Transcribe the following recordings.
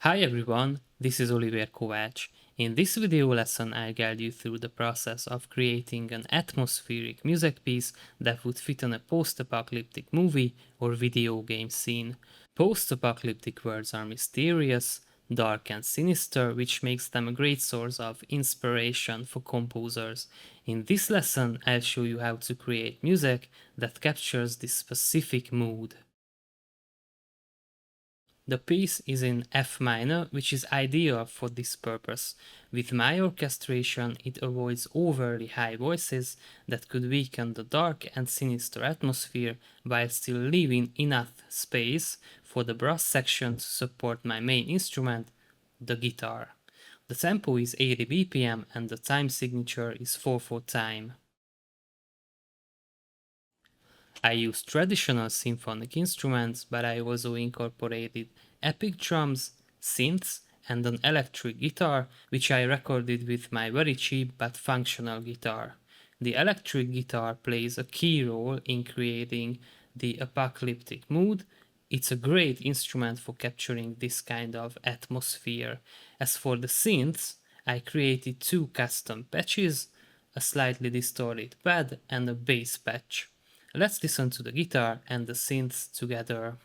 Hi everyone, this is Olivér Kovács. In this video lesson I'll guide you through the process of creating an atmospheric music piece that would fit on a post-apocalyptic movie or video game scene. Post-apocalyptic words are mysterious, dark and sinister, which makes them a great source of inspiration for composers. In this lesson I'll show you how to create music that captures this specific mood. The piece is in F minor, which is ideal for this purpose. With my orchestration, it avoids overly high voices that could weaken the dark and sinister atmosphere while still leaving enough space for the brass section to support my main instrument, the guitar. The tempo is 80 BPM and the time signature is 4/4 time. I use traditional symphonic instruments, but I also incorporated epic drums, synths, and an electric guitar, which I recorded with my very cheap but functional guitar. The electric guitar plays a key role in creating the apocalyptic mood. It's a great instrument for capturing this kind of atmosphere. As for the synths, I created two custom patches, a slightly distorted pad and a bass patch. Let's listen to the guitar and the synths together.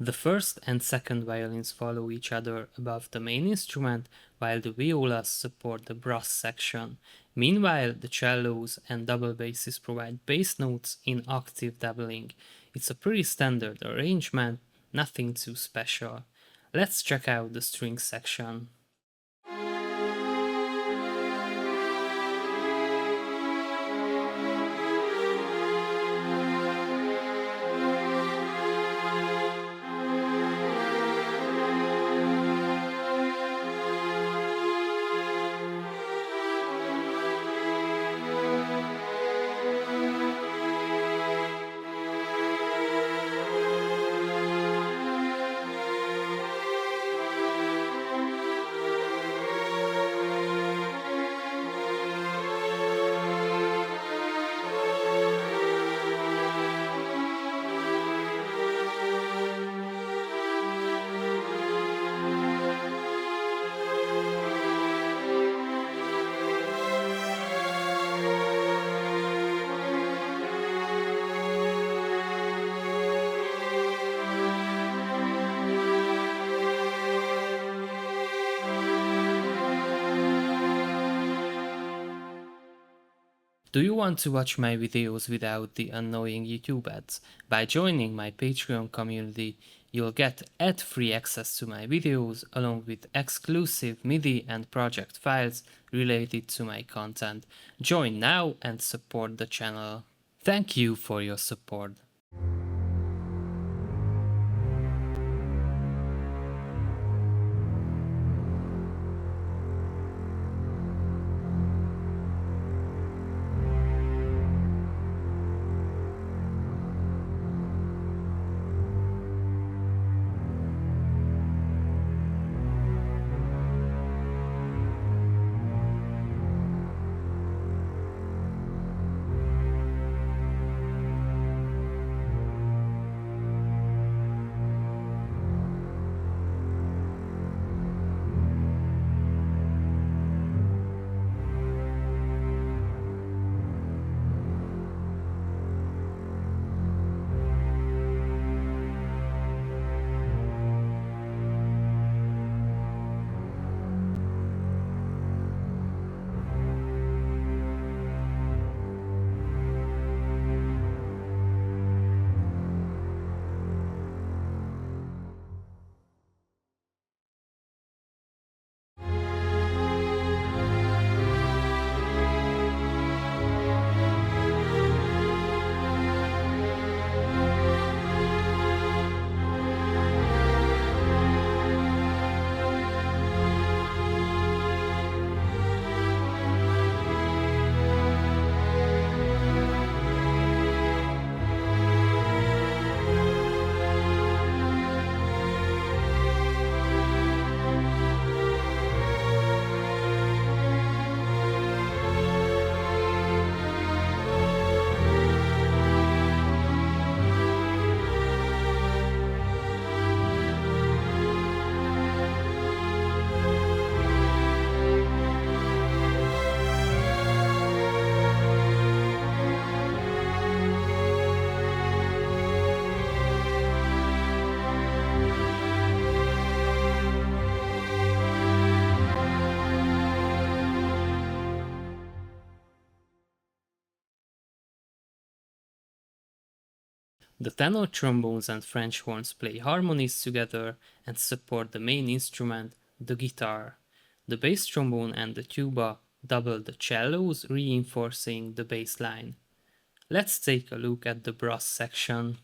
The first and second violins follow each other above the main instrument, while the violas support the brass section. Meanwhile, the cellos and double basses provide bass notes in octave doubling. It's a pretty standard arrangement, nothing too special. Let's check out the string section. Do you want to watch my videos without the annoying YouTube ads? By joining my Patreon community, you'll get ad-free access to my videos along with exclusive MIDI and project files related to my content. Join now and support the channel. Thank you for your support. The tenor trombones and French horns play harmonies together and support the main instrument, the guitar. The bass trombone and the tuba double the cellos, reinforcing the bass line. Let's take a look at the brass section.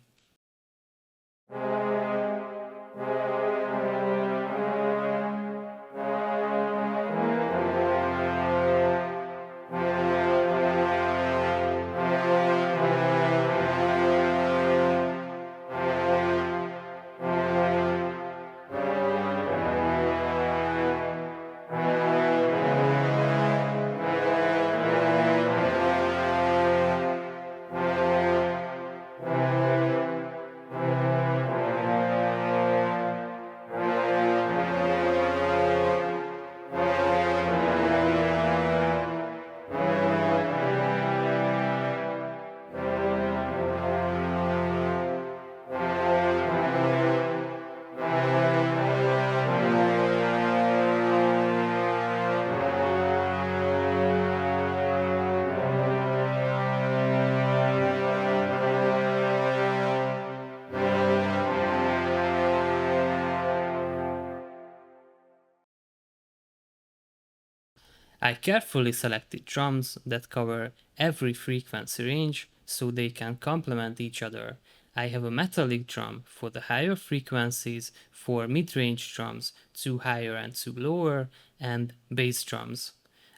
I carefully selected drums that cover every frequency range so they can complement each other. I have a metallic drum for the higher frequencies, 4 mid-range drums, 2 higher and 2 lower, and bass drums.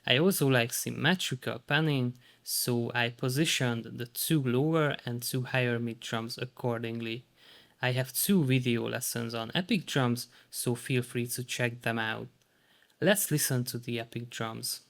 I also like symmetrical panning, so I positioned the 2 lower and 2 higher mid drums accordingly. I have 2 video lessons on Epic drums, so feel free to check them out. Let's listen to the Epic drums.